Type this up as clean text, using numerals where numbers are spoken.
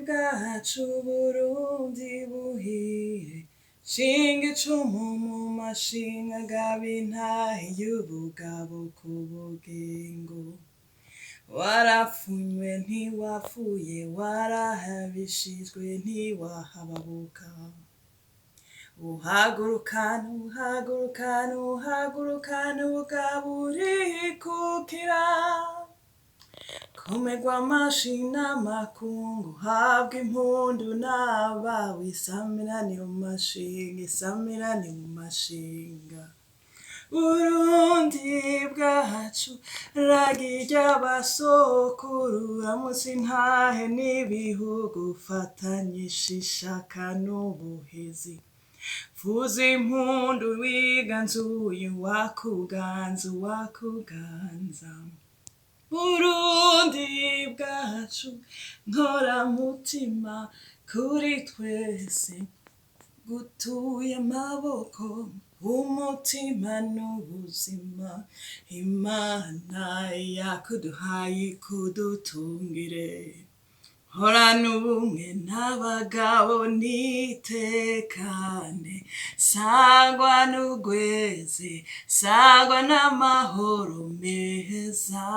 bwacu Burundi buhire, shinga icumu mu mashinga agaba intahe y'ubugabo ku bugingo. Warapfunywe ntiwapfuye, warahabishijwe ntiwahababuka. Uhagurukana uhagurukana uhagurukana ubugabo urikukira. Komerwa amashi n'amakungu, habwa impundu n'abawe, isamirane mu mashinga, isamirane mu mashinga. Burundi bwacu ragi ry'abasokuru, ramutse intahe n'ibihugu, fatanyisha ishaka n'ubuhizi. Vuza impundu wiganzuye, wakuganza wakuganza. Burundi bwacu nkoramutima kuri twese, gutuye amaboko umutima n'ubuzima, Imana yakuduhaye ikudutungire. Horana ubumwe n'abagabo nitekane, sangwa n'ugweze, sangwa n'amahoro meza.